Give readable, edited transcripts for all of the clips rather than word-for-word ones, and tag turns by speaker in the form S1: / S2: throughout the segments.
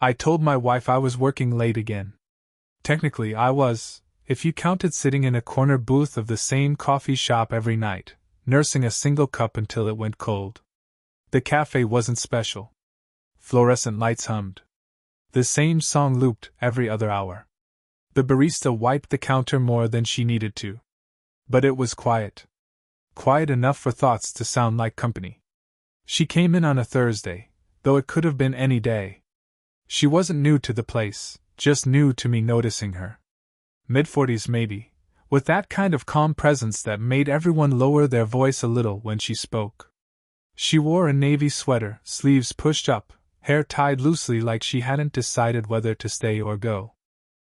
S1: I told my wife I was working late again. Technically, I was, if you counted sitting in a corner booth of the same coffee shop every night, nursing a single cup until it went cold. The cafe wasn't special. Fluorescent lights hummed. The same song looped every other hour. The barista wiped the counter more than she needed to. But it was quiet. Quiet enough for thoughts to sound like company. She came in on a Thursday, though it could have been any day. She wasn't new to the place, just new to me noticing her. Mid-40s maybe, with that kind of calm presence that made everyone lower their voice a little when she spoke. She wore a navy sweater, sleeves pushed up, hair tied loosely like she hadn't decided whether to stay or go.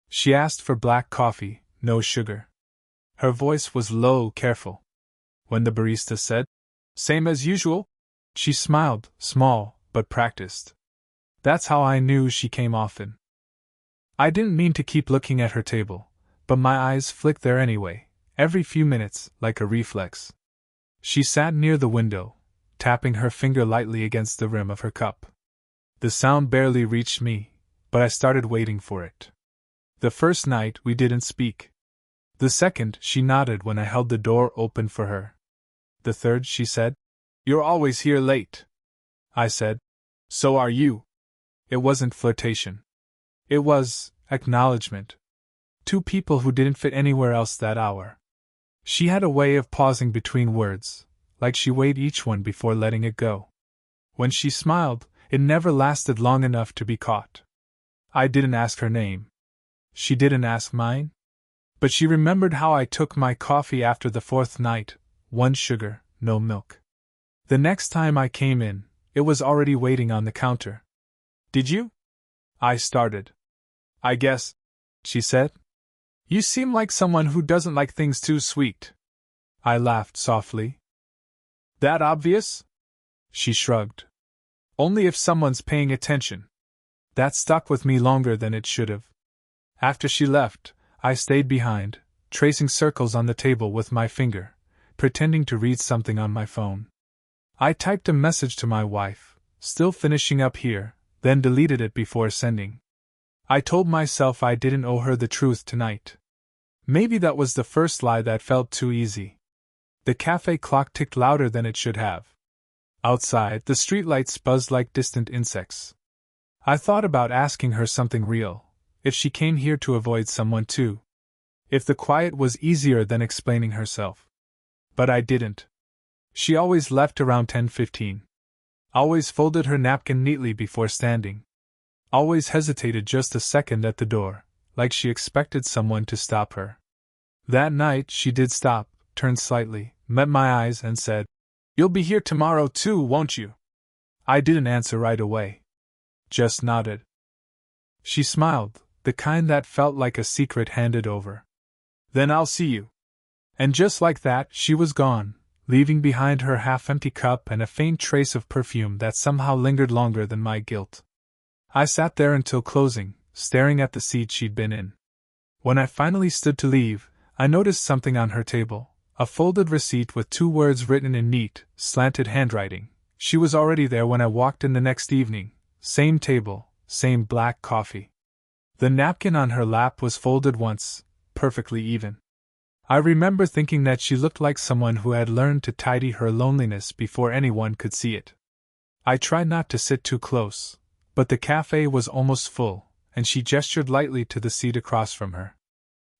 S1: She asked for black coffee, no sugar. Her voice was low, careful. When the barista said, "Same as usual," she smiled, small, but practiced. That's how I knew she came often. I didn't mean to keep looking at her table, but my eyes flicked there anyway, every few minutes, like a reflex. She sat near the window, tapping her finger lightly against the rim of her cup. The sound barely reached me, but I started waiting for it. The first night we didn't speak. The second, she nodded when I held the door open for her. The third, she said, "You're always here late." I said, "So are you." It wasn't flirtation. It was acknowledgement. Two people who didn't fit anywhere else that hour. She had a way of pausing between words, like she weighed each one before letting it go. When she smiled, it never lasted long enough to be caught. I didn't ask her name. She didn't ask mine. But she remembered how I took my coffee after the fourth night, 1 sugar, no milk. The next time I came in, it was already waiting on the counter. "Did you?" I started. "I guess," she said. "You seem like someone who doesn't like things too sweet." I laughed softly. "That obvious?" She shrugged. "Only if someone's paying attention." That stuck with me longer than it should have. After she left, I stayed behind, tracing circles on the table with my finger, pretending to read something on my phone. I typed a message to my wife, still finishing up here, then deleted it before sending. I told myself I didn't owe her the truth tonight. Maybe that was the first lie that felt too easy. The cafe clock ticked louder than it should have. Outside, the streetlights buzzed like distant insects. I thought about asking her something real, if she came here to avoid someone too. If the quiet was easier than explaining herself. But I didn't. She always left around 10:15. Always folded her napkin neatly before standing. Always hesitated just a second at the door, like she expected someone to stop her. That night she did stop, turned slightly, met my eyes and said, "You'll be here tomorrow too, won't you?" I didn't answer right away. Just nodded. She smiled, the kind that felt like a secret handed over. "Then I'll see you." And just like that, she was gone, leaving behind her half-empty cup and a faint trace of perfume that somehow lingered longer than my guilt. I sat there until closing, staring at the seat she'd been in. When I finally stood to leave, I noticed something on her table, a folded receipt with 2 words written in neat, slanted handwriting. She was already there when I walked in the next evening, same table, same black coffee. The napkin on her lap was folded once, perfectly even. I remember thinking that she looked like someone who had learned to tidy her loneliness before anyone could see it. I tried not to sit too close, but the cafe was almost full, and she gestured lightly to the seat across from her.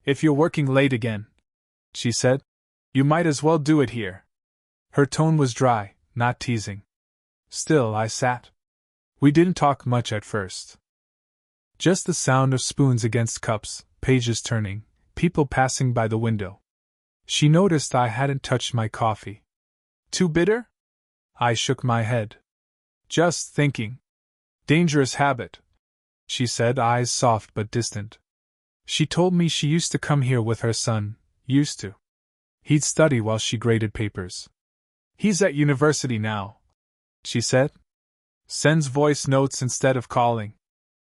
S1: "If you're working late again," she said, "you might as well do it here." Her tone was dry, not teasing. Still, I sat. We didn't talk much at first. Just the sound of spoons against cups, pages turning, people passing by the window. She noticed I hadn't touched my coffee. "Too bitter?" I shook my head. "Just thinking. Dangerous habit," she said, eyes soft but distant. She told me she used to come here with her son, used to. He'd study while she graded papers. "He's at university now," she said. "Sends voice notes instead of calling.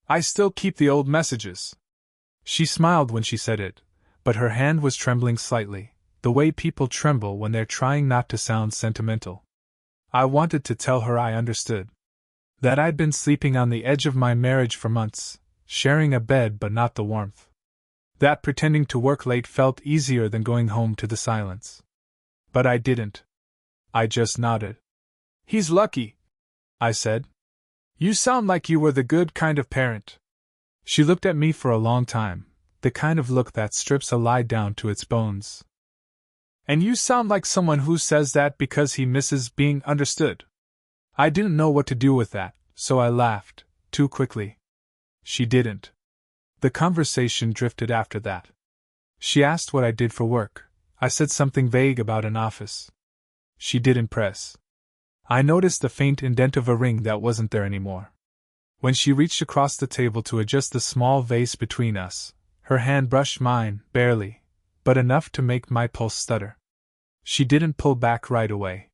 S1: I still keep the old messages." She smiled when she said it, but her hand was trembling slightly, the way people tremble when they're trying not to sound sentimental. I wanted to tell her I understood. That I'd been sleeping on the edge of my marriage for months, sharing a bed but not the warmth. That pretending to work late felt easier than going home to the silence. But I didn't. I just nodded. "He's lucky," I said. "You sound like you were the good kind of parent." She looked at me for a long time, the kind of look that strips a lie down to its bones. "And you sound like someone who says that because he misses being understood." I didn't know what to do with that, so I laughed, too quickly. She didn't. The conversation drifted after that. She asked what I did for work. I said something vague about an office. She didn't press. I noticed the faint indent of a ring that wasn't there anymore. When she reached across the table to adjust the small vase between us, her hand brushed mine, barely, but enough to make my pulse stutter. She didn't pull back right away.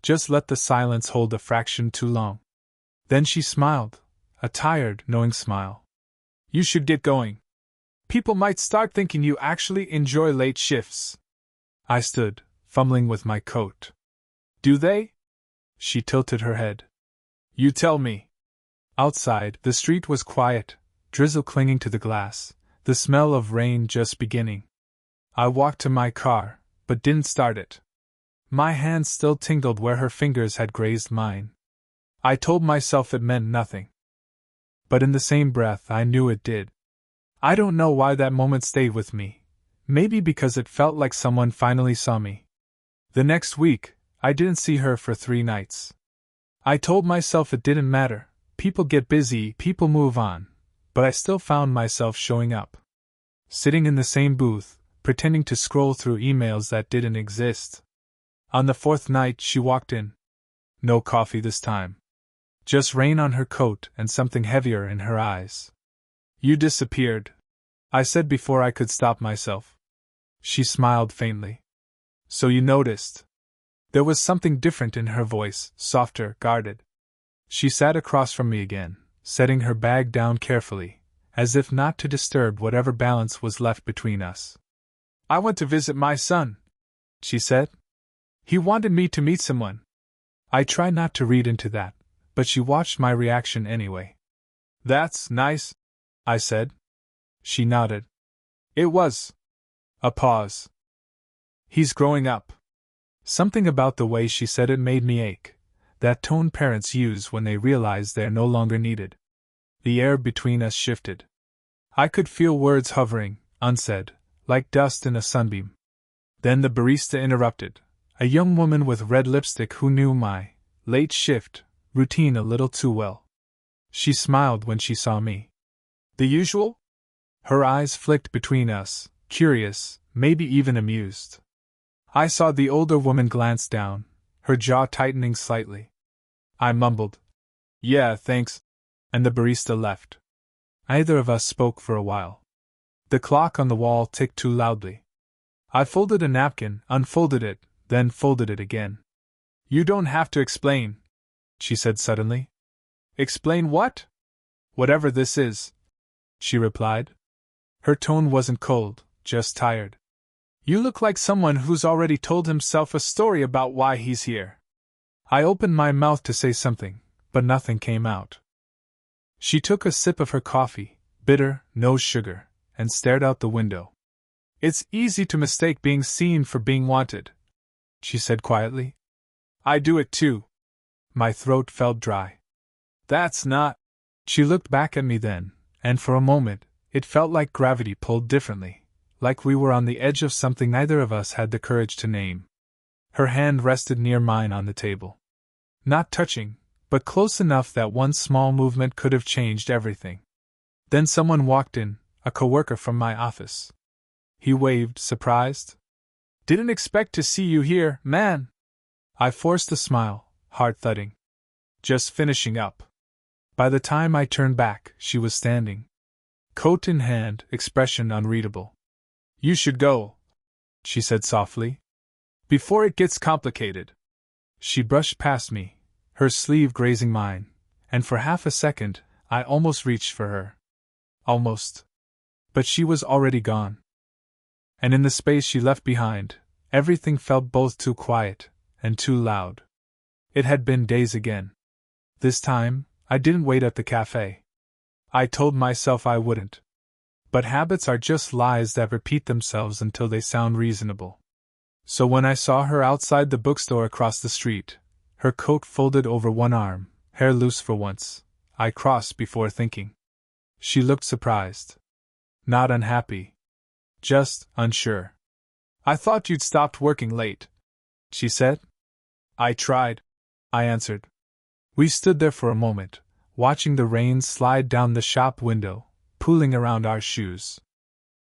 S1: Just let the silence hold a fraction too long. Then she smiled, a tired, knowing smile. "You should get going. People might start thinking you actually enjoy late shifts." I stood, fumbling with my coat. "Do they?" She tilted her head. "You tell me." Outside, the street was quiet, drizzle clinging to the glass, the smell of rain just beginning. I walked to my car, but didn't start it. My hand still tingled where her fingers had grazed mine. I told myself it meant nothing. But in the same breath I knew it did. I don't know why that moment stayed with me. Maybe because it felt like someone finally saw me. The next week, I didn't see her for 3 nights. I told myself it didn't matter. People get busy, people move on. But I still found myself showing up. Sitting in the same booth, pretending to scroll through emails that didn't exist. On the 4th night, she walked in. No coffee this time. Just rain on her coat and something heavier in her eyes. "You disappeared," I said before I could stop myself. She smiled faintly. "So you noticed." There was something different in her voice, softer, guarded. She sat across from me again, setting her bag down carefully, as if not to disturb whatever balance was left between us. "I went to visit my son," she said. "He wanted me to meet someone." I tried not to read into that, but she watched my reaction anyway. "That's nice," I said. She nodded. "It was." A pause. "He's growing up." Something about the way she said it made me ache, that tone parents use when they realize they're no longer needed. The air between us shifted. I could feel words hovering, unsaid, like dust in a sunbeam. Then the barista interrupted, a young woman with red lipstick who knew my late shift routine a little too well. She smiled when she saw me. "The usual?" Her eyes flicked between us, curious, maybe even amused. I saw the older woman glance down, her jaw tightening slightly. I mumbled, "Yeah, thanks," and the barista left. Neither of us spoke for a while. The clock on the wall ticked too loudly. I folded a napkin, unfolded it, then folded it again. "You don't have to explain," she said suddenly. "Explain what?" "Whatever this is," she replied. Her tone wasn't cold, just tired. "You look like someone who's already told himself a story about why he's here." I opened my mouth to say something, but nothing came out. She took a sip of her coffee, bitter, no sugar, and stared out the window. "It's easy to mistake being seen for being wanted," she said quietly. "I do it too." My throat felt dry. "That's not..." She looked back at me then, and for a moment, it felt like gravity pulled differently, like we were on the edge of something neither of us had the courage to name. Her hand rested near mine on the table. Not touching, but close enough that one small movement could have changed everything. Then someone walked in, a coworker from my office. He waved, surprised. "Didn't expect to see you here, man." I forced a smile, heart thudding. "Just finishing up." By the time I turned back, she was standing. Coat in hand, expression unreadable. "You should go," she said softly. "Before it gets complicated." She brushed past me, her sleeve grazing mine, and for half a second, I almost reached for her. Almost. But she was already gone. And in the space she left behind, everything felt both too quiet and too loud. It had been days again. This time, I didn't wait at the cafe. I told myself I wouldn't. But habits are just lies that repeat themselves until they sound reasonable. So when I saw her outside the bookstore across the street, her coat folded over one arm, hair loose for once, I crossed before thinking. She looked surprised. Not unhappy. Just unsure. "I thought you'd stopped working late," she said. "I tried," I answered. We stood there for a moment, watching the rain slide down the shop window, pooling around our shoes.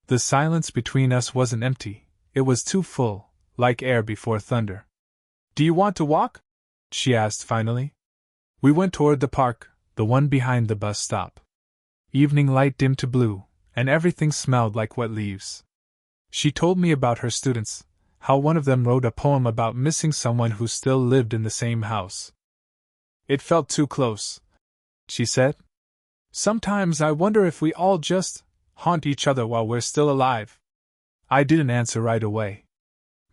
S1: The silence between us wasn't empty, it was too full, like air before thunder. "Do you want to walk?" she asked finally. We went toward the park, the one behind the bus stop. Evening light dimmed to blue, and everything smelled like wet leaves. She told me about her students, how one of them wrote a poem about missing someone who still lived in the same house. "It felt too close," she said. "Sometimes I wonder if we all just haunt each other while we're still alive." I didn't answer right away.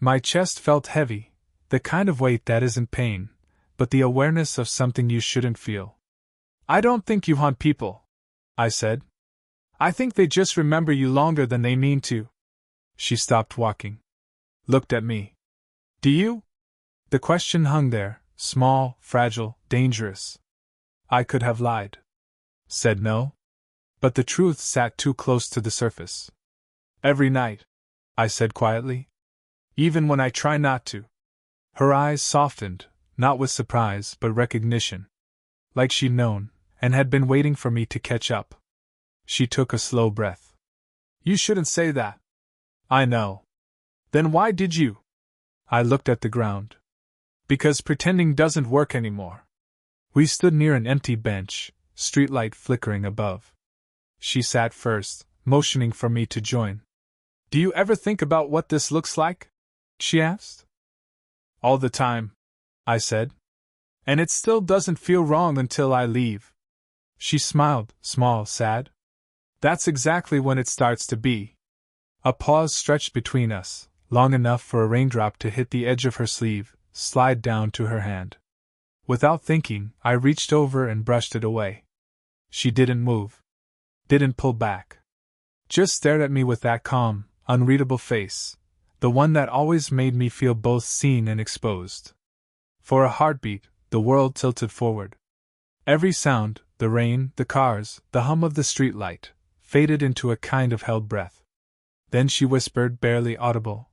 S1: My chest felt heavy, the kind of weight that isn't pain, but the awareness of something you shouldn't feel. "I don't think you haunt people," I said. "I think they just remember you longer than they mean to." She stopped walking. Looked at me. "Do you?" The question hung there, small, fragile, dangerous. I could have lied. Said no. But the truth sat too close to the surface. "Every night," I said quietly. "Even when I try not to." Her eyes softened, not with surprise but recognition. Like she'd known, and had been waiting for me to catch up. She took a slow breath. "You shouldn't say that." "I know." "Then why did you?" I looked at the ground. "Because pretending doesn't work anymore." We stood near an empty bench, streetlight flickering above. She sat first, motioning for me to join. "Do you ever think about what this looks like?" she asked. "All the time," I said. "And it still doesn't feel wrong until I leave." She smiled, small, sad. "That's exactly when it starts to be." A pause stretched between us, long enough for a raindrop to hit the edge of her sleeve, slide down to her hand. Without thinking, I reached over and brushed it away. She didn't move. Didn't pull back. Just stared at me with that calm, unreadable face, the one that always made me feel both seen and exposed. For a heartbeat, the world tilted forward. Every sound, the rain, the cars, the hum of the streetlight, faded into a kind of held breath. Then she whispered, barely audible,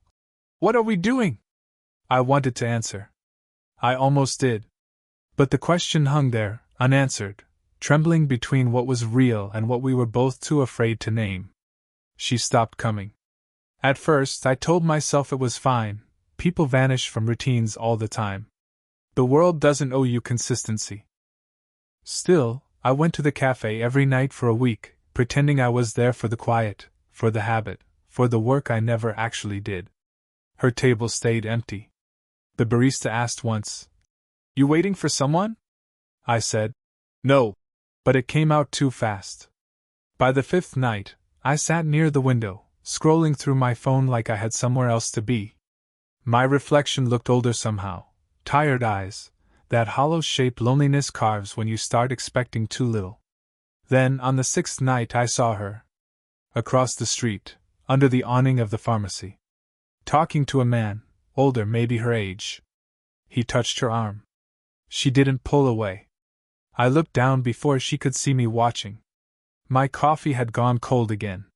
S1: "What are we doing?" I wanted to answer. I almost did. But the question hung there, unanswered, trembling between what was real and what we were both too afraid to name. She stopped coming. At first, I told myself it was fine. People vanish from routines all the time. The world doesn't owe you consistency. Still, I went to the cafe every night for a week, pretending I was there for the quiet, for the habit, for the work I never actually did. Her table stayed empty. The barista asked once, "You waiting for someone?" I said, "No," but it came out too fast. By the fifth night, I sat near the window, scrolling through my phone like I had somewhere else to be. My reflection looked older somehow, tired eyes, that hollow shape loneliness carves when you start expecting too little. Then, on the sixth night, I saw her. Across the street, under the awning of the pharmacy. Talking to a man, older, maybe her age. He touched her arm. She didn't pull away. I looked down before she could see me watching. My coffee had gone cold again.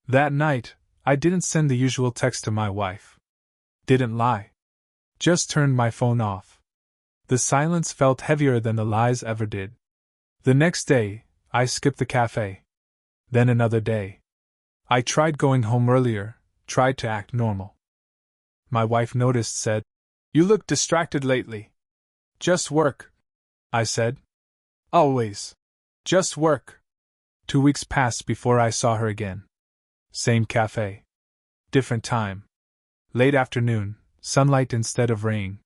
S1: That night, I didn't send the usual text to my wife. Didn't lie. Just turned my phone off. The silence felt heavier than the lies ever did. The next day, I skipped the cafe. Then another day. I tried going home earlier, tried to act normal. My wife noticed, said, "You look distracted lately." "Just work," I said. "Always. Just work." 2 weeks passed before I saw her again. Same cafe. Different time. Late afternoon, sunlight instead of rain.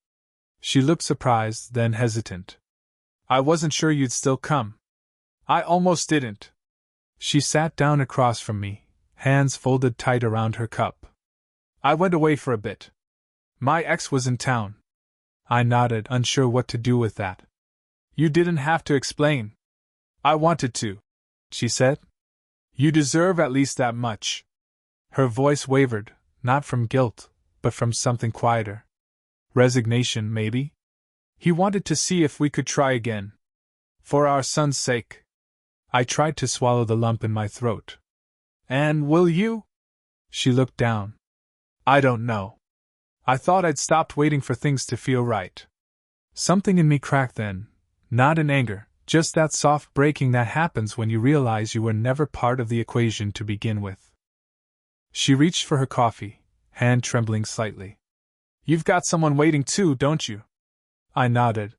S1: She looked surprised, then hesitant. "I wasn't sure you'd still come." "I almost didn't." She sat down across from me, hands folded tight around her cup. "I went away for a bit. My ex was in town." I nodded, unsure what to do with that. "You didn't have to explain." I wanted to, she said. You deserve at least that much. Her voice wavered, not from guilt, but from something quieter. Resignation, maybe? He wanted to see if we could try again. For our son's sake. I tried to swallow the lump in my throat. And will you? She looked down. I don't know. I thought I'd stopped waiting for things to feel right. Something in me cracked then, not in anger, just that soft breaking that happens when you realize you were never part of the equation to begin with. She reached for her coffee, hand trembling slightly. You've got someone waiting too, don't you? I nodded.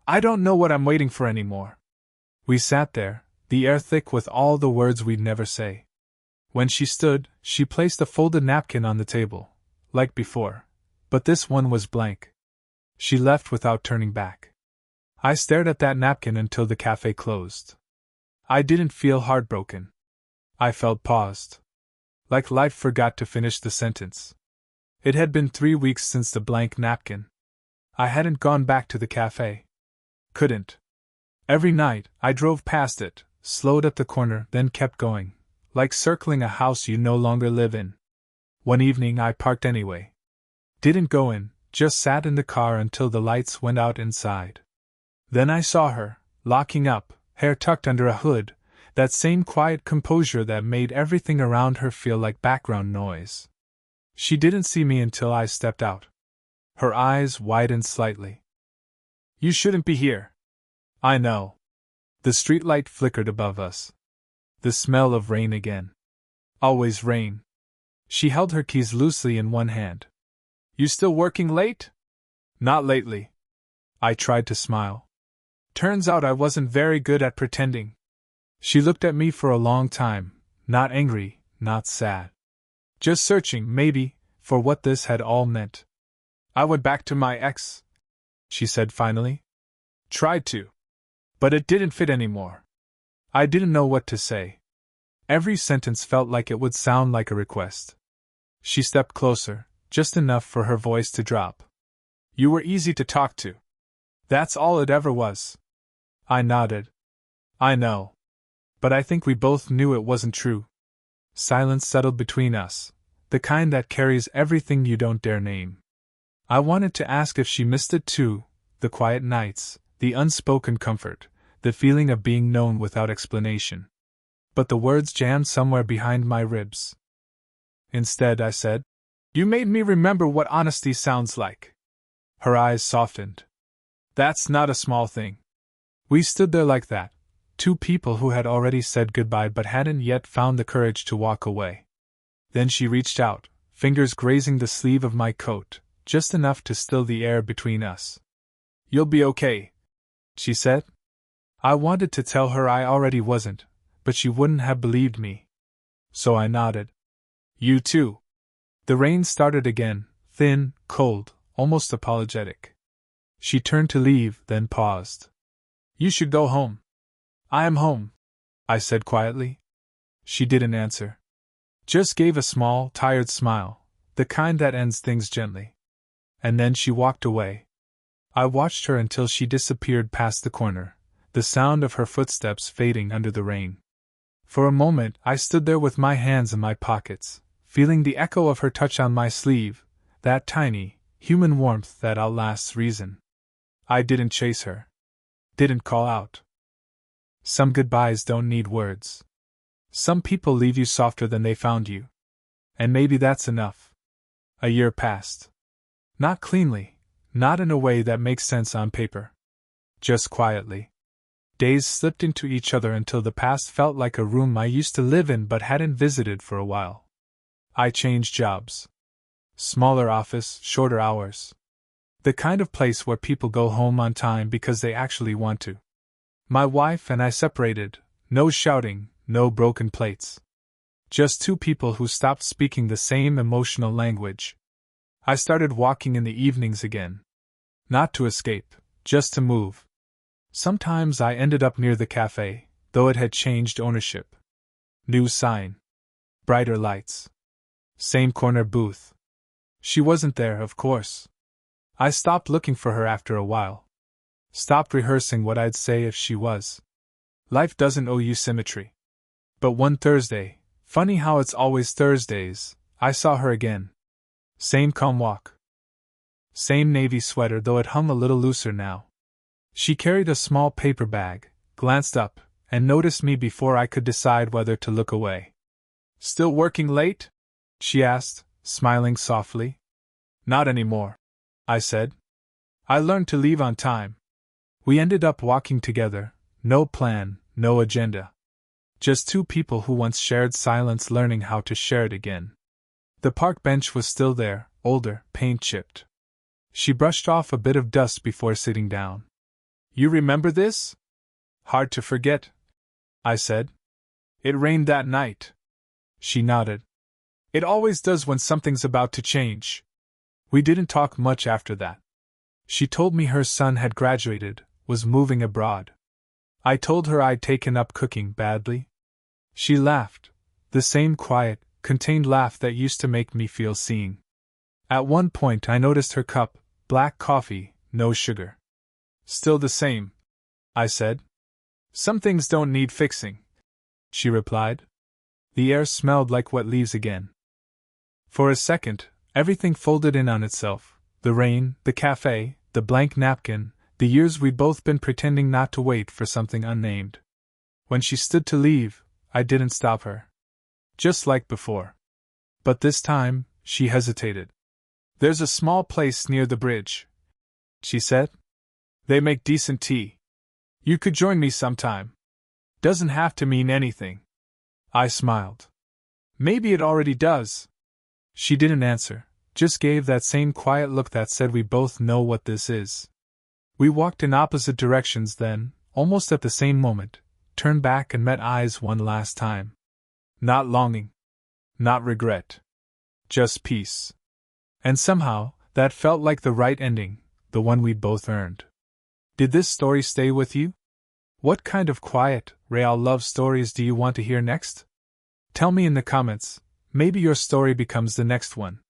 S1: I don't know what I'm waiting for anymore. We sat there, the air thick with all the words we'd never say. When she stood, she placed a folded napkin on the table, like before, but this one was blank. She left without turning back. I stared at that napkin until the cafe closed. I didn't feel heartbroken. I felt paused. Like life forgot to finish the sentence. It had been 3 weeks since the blank napkin. I hadn't gone back to the cafe. Couldn't. Every night, I drove past it, slowed at the corner, then kept going, like circling a house you no longer live in. One evening I parked anyway. Didn't go in, just sat in the car until the lights went out inside. Then I saw her, locking up, hair tucked under a hood, that same quiet composure that made everything around her feel like background noise. She didn't see me until I stepped out. Her eyes widened slightly. You shouldn't be here. I know. The streetlight flickered above us. The smell of rain again. Always rain. She held her keys loosely in one hand. You still working late? Not lately. I tried to smile. Turns out I wasn't very good at pretending. She looked at me for a long time, not angry, not sad. Just searching, maybe, for what this had all meant. I went back to my ex, she said finally. Tried to. But it didn't fit anymore. I didn't know what to say. Every sentence felt like it would sound like a request. She stepped closer, just enough for her voice to drop. You were easy to talk to. That's all it ever was. I nodded. I know. But I think we both knew it wasn't true. Silence settled between us, the kind that carries everything you don't dare name. I wanted to ask if she missed it too, the quiet nights, the unspoken comfort, the feeling of being known without explanation. But the words jammed somewhere behind my ribs. Instead, I said, You made me remember what honesty sounds like. Her eyes softened. That's not a small thing. We stood there like that, two people who had already said goodbye but hadn't yet found the courage to walk away. Then she reached out, fingers grazing the sleeve of my coat, just enough to still the air between us. You'll be okay, she said. I wanted to tell her I already wasn't, but she wouldn't have believed me. So I nodded. You too. The rain started again, thin, cold, almost apologetic. She turned to leave, then paused. You should go home. I am home, I said quietly. She didn't answer. Just gave a small, tired smile, the kind that ends things gently. And then she walked away. I watched her until she disappeared past the corner, the sound of her footsteps fading under the rain. For a moment I stood there with my hands in my pockets, feeling the echo of her touch on my sleeve, that tiny, human warmth that outlasts reason. I didn't chase her. Didn't call out. Some goodbyes don't need words. Some people leave you softer than they found you. And maybe that's enough. A year passed. Not cleanly, not in a way that makes sense on paper. Just quietly. Days slipped into each other until the past felt like a room I used to live in but hadn't visited for a while. I changed jobs. Smaller office, shorter hours. The kind of place where people go home on time because they actually want to. My wife and I separated, no shouting, no broken plates. Just two people who stopped speaking the same emotional language. I started walking in the evenings again. Not to escape, just to move. Sometimes I ended up near the cafe, though it had changed ownership. New sign. Brighter lights. Same corner booth. She wasn't there, of course. I stopped looking for her after a while. Stopped rehearsing what I'd say if she was. Life doesn't owe you symmetry. But one Thursday, funny how it's always Thursdays, I saw her again. Same calm walk. Same navy sweater, though it hung a little looser now. She carried a small paper bag, glanced up, and noticed me before I could decide whether to look away. Still working late? She asked, smiling softly. Not anymore, I said. I learned to leave on time. We ended up walking together, no plan, no agenda. Just two people who once shared silence learning how to share it again. The park bench was still there, older, paint-chipped. She brushed off a bit of dust before sitting down. You remember this? Hard to forget, I said. It rained that night. She nodded. It always does when something's about to change. We didn't talk much after that. She told me her son had graduated, was moving abroad. I told her I'd taken up cooking badly. She laughed, the same quiet, contained laugh that used to make me feel seen. At one point I noticed her cup, black coffee, no sugar. Still the same, I said. Some things don't need fixing, she replied. The air smelled like wet leaves again. For a second, everything folded in on itself, the rain, the cafe, the blank napkin, the years we'd both been pretending not to wait for something unnamed. When she stood to leave, I didn't stop her. Just like before. But this time, she hesitated. There's a small place near the bridge, she said. They make decent tea. You could join me sometime. Doesn't have to mean anything. I smiled. Maybe it already does. She didn't answer, just gave that same quiet look that said we both know what this is. We walked in opposite directions then, almost at the same moment, turned back and met eyes one last time. Not longing. Not regret. Just peace. And somehow, that felt like the right ending, the one we'd both earned. Did this story stay with you? What kind of quiet, real love stories do you want to hear next? Tell me in the comments, maybe your story becomes the next one.